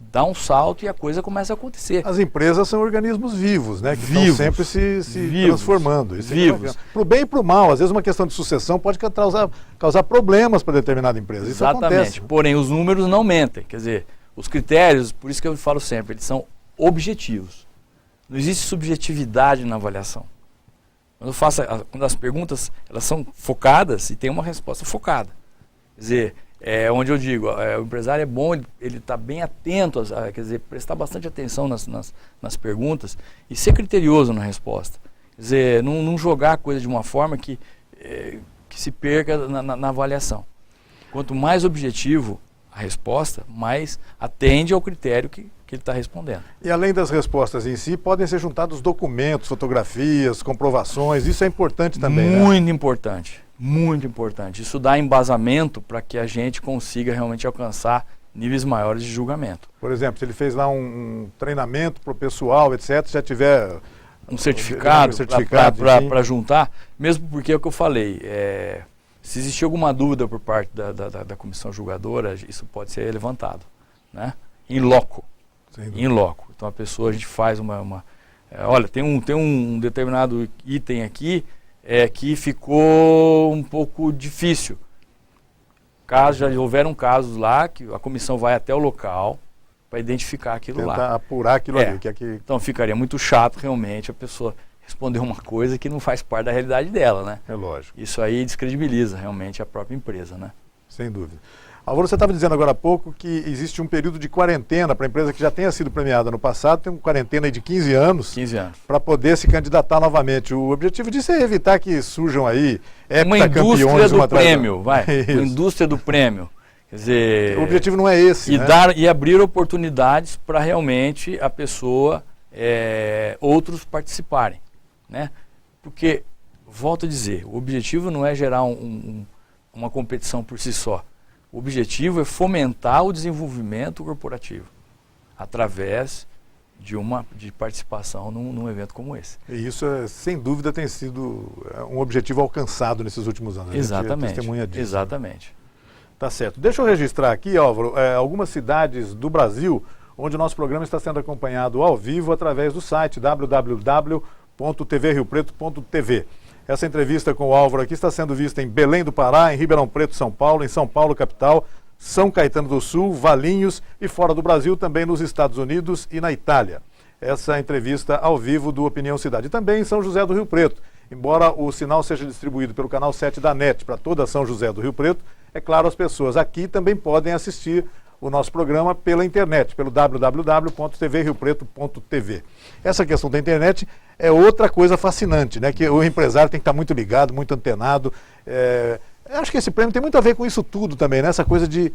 Speaker 2: dá um salto e a coisa começa a acontecer.
Speaker 1: As empresas são organismos vivos, né? Que estão sempre se transformando.
Speaker 2: Vivos.
Speaker 1: Para o bem e para o mal. Às vezes uma questão de sucessão pode causar problemas para determinada empresa. Isso
Speaker 2: exatamente.
Speaker 1: Acontece.
Speaker 2: Porém, os números não mentem. Quer dizer, os critérios, por isso que eu falo sempre, eles são objetivos. Não existe subjetividade na avaliação. Quando as perguntas elas são focadas e tem uma resposta focada. Quer dizer, onde eu digo, o empresário é bom, ele está bem atento, quer dizer, prestar bastante atenção nas perguntas e ser criterioso na resposta. Quer dizer, não jogar a coisa de uma forma que se perca na avaliação. Quanto mais objetivo a resposta, mais atende ao critério que ele está respondendo.
Speaker 1: E além das respostas em si, podem ser juntados documentos, fotografias, comprovações, isso é importante também,
Speaker 2: Muito importante, muito importante. Isso dá embasamento para que a gente consiga realmente alcançar níveis maiores de julgamento.
Speaker 1: Por exemplo, se ele fez lá um treinamento para o pessoal, etc., já tiver
Speaker 2: um certificado para juntar, mesmo porque é o que eu falei, se existir alguma dúvida por parte da comissão julgadora, isso pode ser levantado, né? Em loco. Em loco. Então a gente faz olha, tem um determinado item aqui que ficou um pouco difícil. Já houveram casos lá que a comissão vai até o local para identificar aquilo lá.
Speaker 1: Tentar apurar aquilo ali.
Speaker 2: Então ficaria muito chato realmente a pessoa responder uma coisa que não faz parte da realidade dela, né?
Speaker 1: É lógico.
Speaker 2: Isso aí descredibiliza realmente a própria empresa, né?
Speaker 1: Sem dúvida. Álvaro, você estava dizendo agora há pouco que existe um período de quarentena para a empresa que já tenha sido premiada no passado, tem uma quarentena aí de 15 anos.
Speaker 2: 15 anos.
Speaker 1: Para poder se candidatar novamente. O objetivo disso é evitar que surjam aí
Speaker 2: uma indústria do prêmio, uma indústria do prêmio. Quer dizer,
Speaker 1: o objetivo não é esse, né?
Speaker 2: E abrir oportunidades para realmente a pessoa, outros participarem, né? Porque, volto a dizer, o objetivo não é gerar uma competição por si só. O objetivo é fomentar o desenvolvimento corporativo através de participação num evento como esse.
Speaker 1: E isso, sem dúvida, tem sido um objetivo alcançado nesses últimos anos.
Speaker 2: Exatamente.
Speaker 1: A gente testemunha disso.
Speaker 2: Exatamente.
Speaker 1: Tá certo. Deixa eu registrar aqui, Álvaro, algumas cidades do Brasil onde o nosso programa está sendo acompanhado ao vivo através do site www.tvriopreto.tv. Essa entrevista com o Álvaro aqui está sendo vista em Belém do Pará, em Ribeirão Preto, São Paulo, em São Paulo, capital, São Caetano do Sul, Valinhos e fora do Brasil, também nos Estados Unidos e na Itália. Essa entrevista ao vivo do Opinião Cidade. E também em São José do Rio Preto. Embora o sinal seja distribuído pelo canal 7 da NET para toda São José do Rio Preto, é claro, as pessoas aqui também podem assistir o nosso programa pela internet, pelo www.tvriopreto.tv. Essa questão da internet é outra coisa fascinante, né? Que o empresário tem que estar muito ligado, muito antenado. Acho que esse prêmio tem muito a ver com isso tudo também, né? Essa coisa de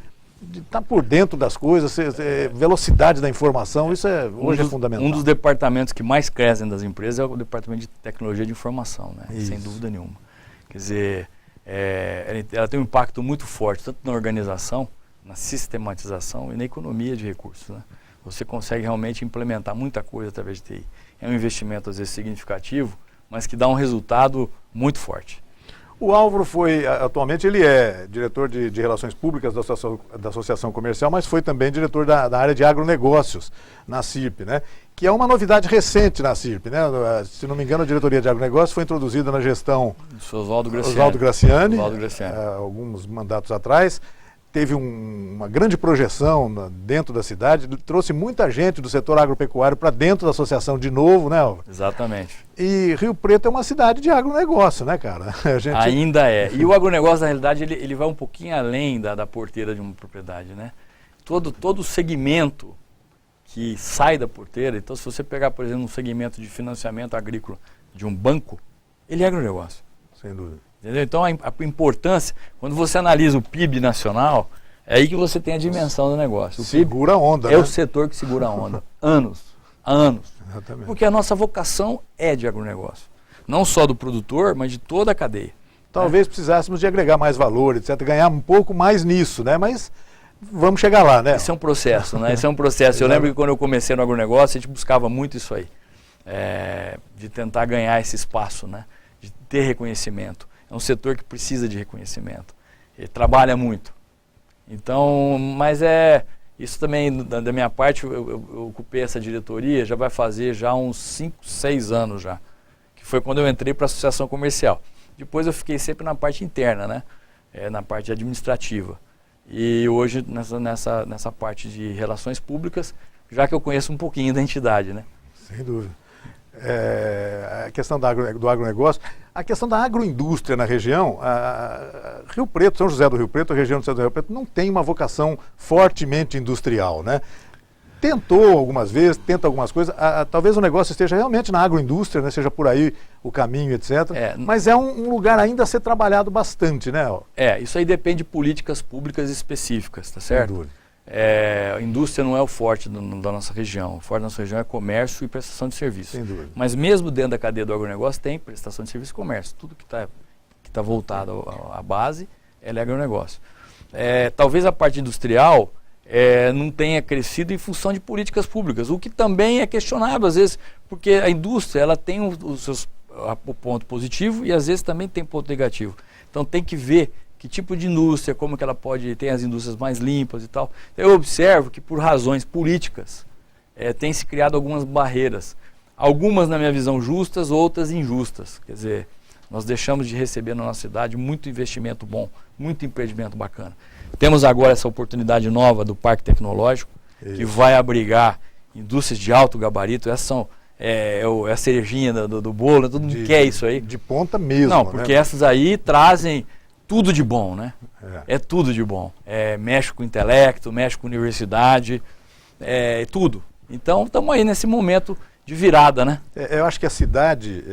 Speaker 1: estar por dentro das coisas, velocidade da informação, isso hoje é fundamental.
Speaker 2: Um dos departamentos que mais crescem das empresas é o departamento de tecnologia de informação, né? Sem dúvida nenhuma. Quer dizer, ela tem um impacto muito forte, tanto na organização, na sistematização e na economia de recursos, né? Você consegue realmente implementar muita coisa através de TI. É um investimento, às vezes, significativo, mas que dá um resultado muito forte.
Speaker 1: O Álvaro atualmente ele é diretor de Relações Públicas da Associação Comercial, mas foi também diretor da área de agronegócios na CIRP, né? Que é uma novidade recente na CIRP, né? Se não me engano, a diretoria de agronegócios foi introduzida na gestão
Speaker 2: Oswaldo
Speaker 1: Graciani,
Speaker 2: Oswaldo Graciani.
Speaker 1: Alguns mandatos atrás. teve uma grande projeção dentro da cidade, trouxe muita gente do setor agropecuário para dentro da associação de novo, né, Álvaro?
Speaker 2: Exatamente.
Speaker 1: E Rio Preto é uma cidade de agronegócio, né, cara?
Speaker 2: Ainda é. E o agronegócio, na realidade, ele vai um pouquinho além da porteira de uma propriedade, né? Todo segmento que sai da porteira, então se você pegar, por exemplo, um segmento de financiamento agrícola de um banco, ele é agronegócio.
Speaker 1: Sem dúvida.
Speaker 2: Entendeu? Então a importância, quando você analisa o PIB nacional, é aí que você tem a dimensão do negócio. O
Speaker 1: segura
Speaker 2: PIB
Speaker 1: a onda,
Speaker 2: é
Speaker 1: né?
Speaker 2: o setor que segura a onda, anos.
Speaker 1: Exatamente.
Speaker 2: Porque a nossa vocação é de agronegócio. Não só do produtor, mas de toda a cadeia.
Speaker 1: Talvez precisássemos de agregar mais valor, etc., ganhar um pouco mais nisso, né? Mas vamos chegar lá, né?
Speaker 2: Esse é um processo, né? Esse é um processo. Eu lembro que quando eu comecei no agronegócio, a gente buscava muito isso aí. De tentar ganhar esse espaço, né? De ter reconhecimento. É um setor que precisa de reconhecimento. Ele trabalha muito. Então, mas isso também, da minha parte, eu ocupei essa diretoria, já vai fazer já uns 5, 6 anos já. Que foi quando eu entrei para a associação comercial. Depois eu fiquei sempre na parte interna, né? Na parte administrativa. E hoje nessa parte de relações públicas, já que eu conheço um pouquinho da entidade, né?
Speaker 1: Sem dúvida. A questão do agronegócio, a questão da agroindústria na região, Rio Preto, São José do Rio Preto, a região de São José do Rio Preto não tem uma vocação fortemente industrial, né? Tentou algumas vezes, tenta algumas coisas, talvez o negócio esteja realmente na agroindústria, né? Seja por aí o caminho, etc. Mas é um lugar ainda a ser trabalhado bastante, né?
Speaker 2: Isso aí depende de políticas públicas específicas, tá certo?
Speaker 1: Sem dúvida.
Speaker 2: A indústria não é o forte da nossa região. O forte da nossa região é comércio e prestação de serviço.
Speaker 1: Sem dúvida.
Speaker 2: Mas mesmo dentro da cadeia do agronegócio tem prestação de serviço e comércio. Tudo que tá voltado à base, ela é agronegócio. Talvez a parte industrial não tenha crescido em função de políticas públicas, o que também é questionável às vezes, porque a indústria ela tem o ponto positivo e às vezes também tem ponto negativo. Então tem que ver que tipo de indústria, como que ela pode ter as indústrias mais limpas e tal. Eu observo que por razões políticas tem se criado algumas barreiras. Algumas, na minha visão, justas, outras injustas. Quer dizer, nós deixamos de receber na nossa cidade muito investimento bom, muito empreendimento bacana. Temos agora essa oportunidade nova do Parque Tecnológico, que vai abrigar indústrias de alto gabarito. Essas são a cerejinha do bolo, todo mundo quer isso aí.
Speaker 1: De ponta mesmo.
Speaker 2: Não, porque essas aí trazem tudo de bom, né? É tudo de bom. Mexe com o intelecto, mexe com a universidade, tudo. Então, estamos aí nesse momento de virada, né?
Speaker 1: Eu acho que a cidade,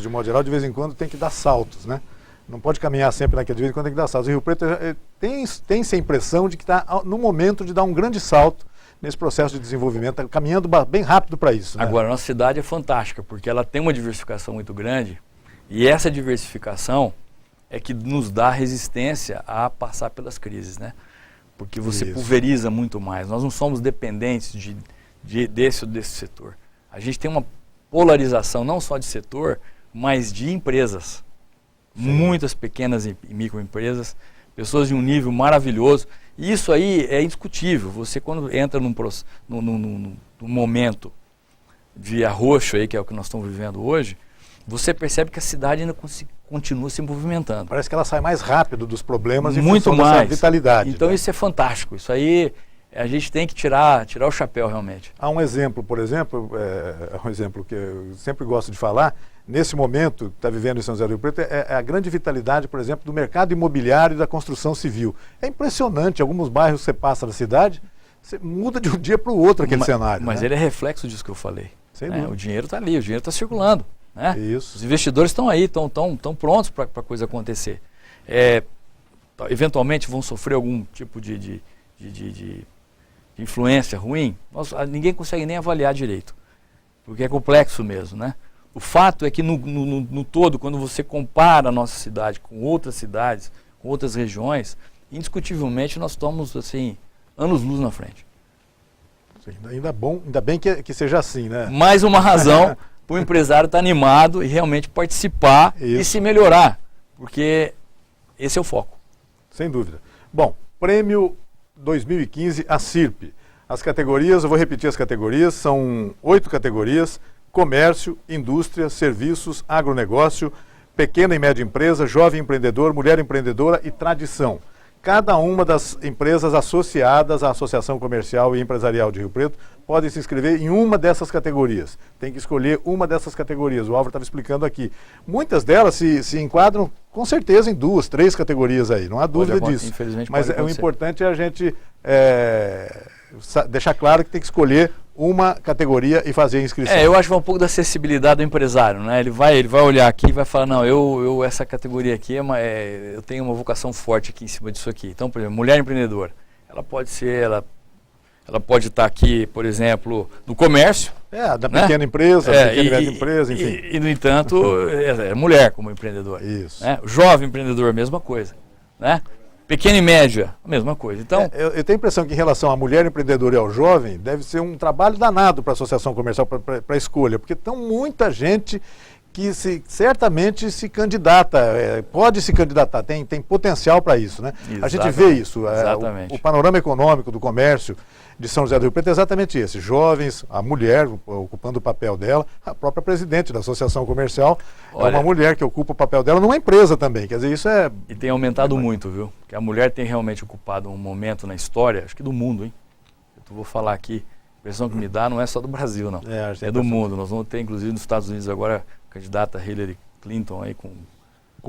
Speaker 1: de modo geral, de vez em quando tem que dar saltos, né? Não pode caminhar sempre naquele, de vez em quando tem que dar saltos. O Rio Preto tem-se a impressão de que está no momento de dar um grande salto nesse processo de desenvolvimento, tá caminhando bem rápido para isso, né?
Speaker 2: Agora, a nossa cidade é fantástica, porque ela tem uma diversificação muito grande, e essa diversificação é que nos dá resistência a passar pelas crises, né? Porque você pulveriza muito mais. Nós não somos dependentes desse ou desse setor. A gente tem uma polarização não só de setor, mas de empresas. Muitas pequenas e microempresas, pessoas de um nível maravilhoso. E isso aí é indiscutível. Você quando entra num momento de arroxo aí, que é o que nós estamos vivendo hoje, você percebe que a cidade ainda continua se movimentando.
Speaker 1: Parece que ela sai mais rápido dos problemas
Speaker 2: muito
Speaker 1: em função dessa vitalidade.
Speaker 2: Então,
Speaker 1: né?
Speaker 2: Isso é fantástico. Isso aí a gente tem que tirar o chapéu realmente.
Speaker 1: Há um exemplo, por exemplo, um exemplo que eu sempre gosto de falar, nesse momento que está vivendo em São José do Rio Preto, é a grande vitalidade, por exemplo, do mercado imobiliário e da construção civil. É impressionante, alguns bairros que você passa na cidade, você muda de um dia para o outro aquele cenário.
Speaker 2: Mas
Speaker 1: né?
Speaker 2: ele é reflexo disso que eu falei.
Speaker 1: Sem
Speaker 2: né?
Speaker 1: dúvida.
Speaker 2: O dinheiro está ali, o dinheiro está circulando. Né?
Speaker 1: Isso.
Speaker 2: Os investidores estão aí, estão prontos para a coisa acontecer. Eventualmente vão sofrer algum tipo de influência ruim. Ninguém consegue nem avaliar direito, porque é complexo mesmo, né? O fato é que no todo, quando você compara a nossa cidade com outras cidades, com outras regiões, indiscutivelmente nós estamos assim, anos-luz na frente.
Speaker 1: Sim, ainda bem que seja assim, né?
Speaker 2: Mais uma razão para o empresário estar animado e realmente participar e se melhorar, porque esse é o foco.
Speaker 1: Sem dúvida. Bom, prêmio 2015 ACIRP. As categorias, eu vou repetir as categorias, são 8 categorias: comércio, indústria, serviços, agronegócio, pequena e média empresa, jovem empreendedor, mulher empreendedora e tradição. cada uma das empresas associadas à Associação Comercial e Empresarial de Rio Preto podem se inscrever em uma dessas categorias. Tem que escolher uma dessas categorias. O Álvaro estava explicando aqui. Muitas delas se enquadram, com certeza, em 2, 3 categorias aí. Não há dúvida disso. Mas o importante é a gente deixar claro que tem que escolher uma categoria e fazer a inscrição.
Speaker 2: Eu acho que vai um pouco da acessibilidade do empresário, né? Ele vai olhar aqui e vai falar, não, essa categoria aqui, eu tenho uma vocação forte aqui em cima disso aqui. Então, por exemplo, mulher empreendedora, ela pode pode estar aqui, por exemplo, no comércio.
Speaker 1: Da pequena empresa, da pequena e média empresa, enfim.
Speaker 2: E, no entanto, é mulher como empreendedora.
Speaker 1: Isso.
Speaker 2: Né? Jovem empreendedor, mesma coisa. Né? Pequena e média, a mesma coisa. Então,
Speaker 1: eu tenho a impressão que em relação à mulher empreendedora e ao jovem, deve ser um trabalho danado para a associação comercial, para a escolha, porque tem muita gente que certamente se candidata, pode se candidatar, tem potencial para isso, né? A gente vê isso, o panorama econômico do comércio de São José do Rio Preto é exatamente esse, jovens, a mulher ocupando o papel dela, a própria presidente da Associação Comercial é uma mulher que ocupa o papel dela numa empresa também, quer dizer, isso é...
Speaker 2: E tem aumentado muito, viu? Porque a mulher tem realmente ocupado um momento na história, acho que do mundo, hein? Eu vou falar aqui, a impressão que me dá não é só do Brasil, não, é do mundo. Nós vamos ter, inclusive, nos Estados Unidos agora, a candidata Hillary Clinton aí com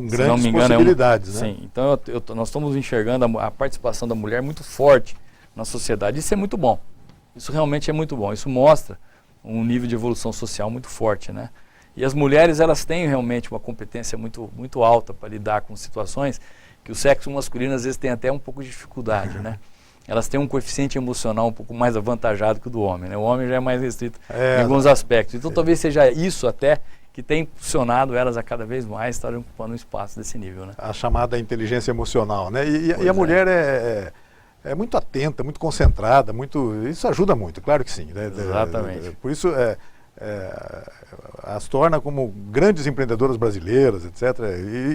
Speaker 1: grandes possibilidades, né?
Speaker 2: Sim, então nós estamos enxergando a participação da mulher muito forte na sociedade. Isso é muito bom. Isso realmente é muito bom. Isso mostra um nível de evolução social muito forte, né? E as mulheres, elas têm realmente uma competência muito alta para lidar com situações que o sexo masculino às vezes tem até um pouco de dificuldade, né? Elas têm um coeficiente emocional um pouco mais avantajado que o do homem, né? O homem já é mais restrito em alguns aspectos. Então talvez seja isso até que tem impulsionado elas a cada vez mais estarem ocupando um espaço desse nível, né?
Speaker 1: A chamada inteligência emocional, né? E a mulher é muito atenta, muito concentrada, isso ajuda muito, claro que sim. Né?
Speaker 2: Exatamente.
Speaker 1: Por isso as torna como grandes empreendedoras brasileiras, etc.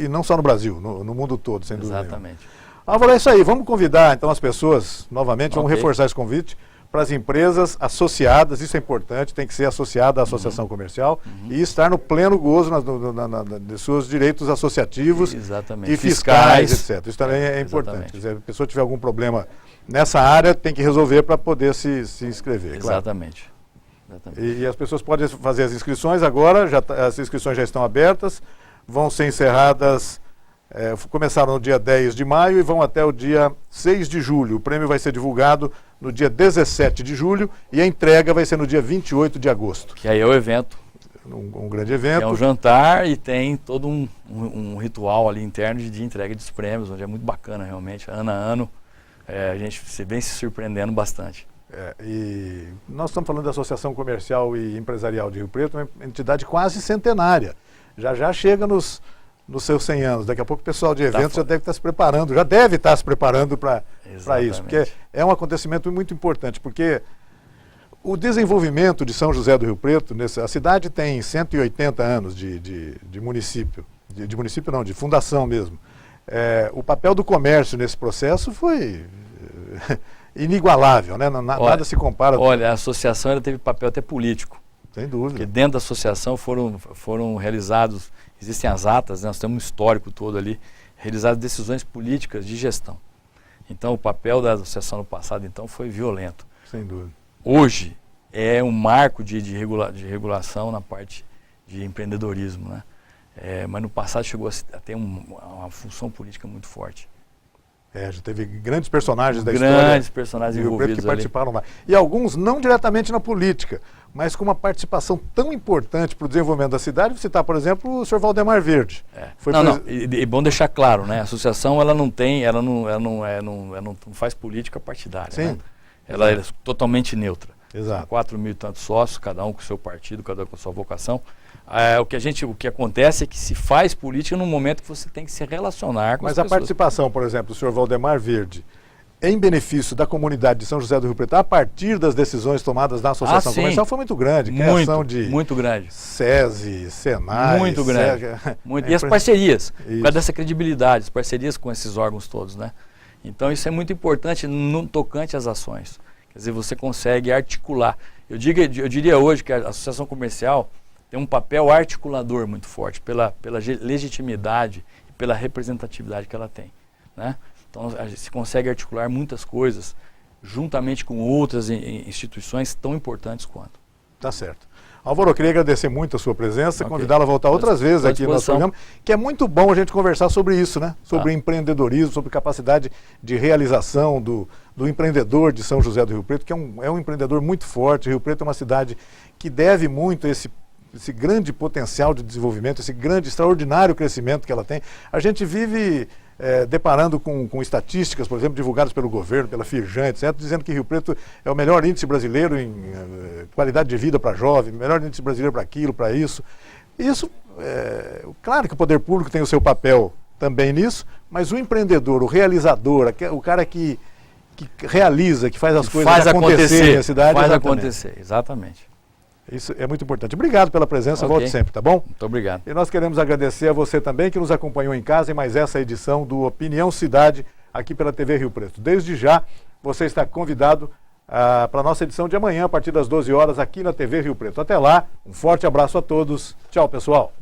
Speaker 1: E não só no Brasil, no mundo todo, sem dúvida.
Speaker 2: Exatamente.
Speaker 1: Álvaro, é isso aí. Vamos convidar então as pessoas, novamente, vamos reforçar esse convite para as empresas associadas, isso é importante, tem que ser associada à associação comercial e estar no pleno gozo de seus direitos associativos e fiscais, etc. Isso também é importante. Quer dizer, a pessoa tiver algum problema nessa área, tem que resolver para poder se inscrever.
Speaker 2: Exatamente.
Speaker 1: Claro. E as pessoas podem fazer as inscrições agora, as inscrições já estão abertas, vão ser encerradas... começaram no dia 10 de maio e vão até o dia 6 de julho. O prêmio vai ser divulgado no dia 17 de julho e a entrega vai ser no dia 28 de agosto.
Speaker 2: Que aí é o evento.
Speaker 1: Um grande evento.
Speaker 2: É um jantar e tem todo um ritual ali interno de entrega dos prêmios, onde é muito bacana realmente. Ano a ano, a gente vem se surpreendendo bastante.
Speaker 1: E nós estamos falando da Associação Comercial e Empresarial de Rio Preto, uma entidade quase centenária. Já chega nos seus 100 anos. Daqui a pouco o pessoal de eventos já deve estar se preparando, já deve estar se preparando para isso, porque é um acontecimento muito importante, porque o desenvolvimento de São José do Rio Preto, a cidade tem 180 anos de município, de município não, de fundação mesmo. O papel do comércio nesse processo foi inigualável, né? Nada se compara.
Speaker 2: Olha, a associação ela teve papel até político.
Speaker 1: Sem dúvida.
Speaker 2: Porque dentro da associação foram realizados, existem as atas, né? Nós temos um histórico todo ali, realizadas decisões políticas de gestão. Então o papel da associação no passado então foi violento.
Speaker 1: Sem dúvida.
Speaker 2: Hoje é um marco de regulação na parte de empreendedorismo, né? Mas no passado chegou a ter uma função política muito forte.
Speaker 1: Já teve grandes personagens da
Speaker 2: história.
Speaker 1: Grandes
Speaker 2: personagens
Speaker 1: de Rio Preto que participaram lá. E alguns não diretamente na política, mas com uma participação tão importante para o desenvolvimento da cidade. Vou citar, por exemplo, o senhor Valdemar Verde.
Speaker 2: E bom deixar claro, né? A associação ela não faz política partidária.
Speaker 1: Sim.
Speaker 2: Né? Ela é totalmente neutra.
Speaker 1: Exato.
Speaker 2: São 4.000 e tantos sócios, cada um com o seu partido, cada um com a sua vocação. O que acontece é que se faz política num momento que você tem que se relacionar com as pessoas.
Speaker 1: Mas a participação, por exemplo, do senhor Valdemar Verde, em benefício da comunidade de São José do Rio Preto, a partir das decisões tomadas na Associação Comercial, foi muito grande.
Speaker 2: Muito grande.
Speaker 1: SESI, SENAI...
Speaker 2: Muito grande. E as parcerias, por causa dessa credibilidade, as parcerias com esses órgãos todos, né? Então isso é muito importante no tocante às ações. Quer dizer, você consegue articular. Eu diria hoje que a Associação Comercial tem um papel articulador muito forte pela legitimidade e pela representatividade que ela tem, né? Então a gente se consegue articular muitas coisas juntamente com outras instituições tão importantes quanto.
Speaker 1: Tá certo. Álvaro, eu queria agradecer muito a sua presença, convidá-lo a voltar outras vezes aqui no nosso programa, que é muito bom a gente conversar sobre isso, né? Sobre empreendedorismo, sobre capacidade de realização do empreendedor de São José do Rio Preto, que é um empreendedor muito forte. Rio Preto é uma cidade que deve muito a esse grande potencial de desenvolvimento, esse grande, extraordinário crescimento que ela tem. A gente vive deparando com estatísticas, por exemplo, divulgadas pelo governo, pela Firjan, etc., dizendo que Rio Preto é o melhor índice brasileiro em qualidade de vida para jovem, melhor índice brasileiro para aquilo, para isso. Isso, claro que o poder público tem o seu papel também nisso, mas o empreendedor, o realizador, o cara que realiza, que faz as coisas acontecerem na cidade.
Speaker 2: Faz acontecer, exatamente.
Speaker 1: Isso é muito importante. Obrigado pela presença, volte sempre, tá bom?
Speaker 2: Muito obrigado.
Speaker 1: E nós queremos agradecer a você também que nos acompanhou em casa em mais essa edição do Opinião Cidade aqui pela TV Rio Preto. Desde já, você está convidado para a nossa edição de amanhã, a partir das 12 horas, aqui na TV Rio Preto. Até lá, um forte abraço a todos. Tchau, pessoal.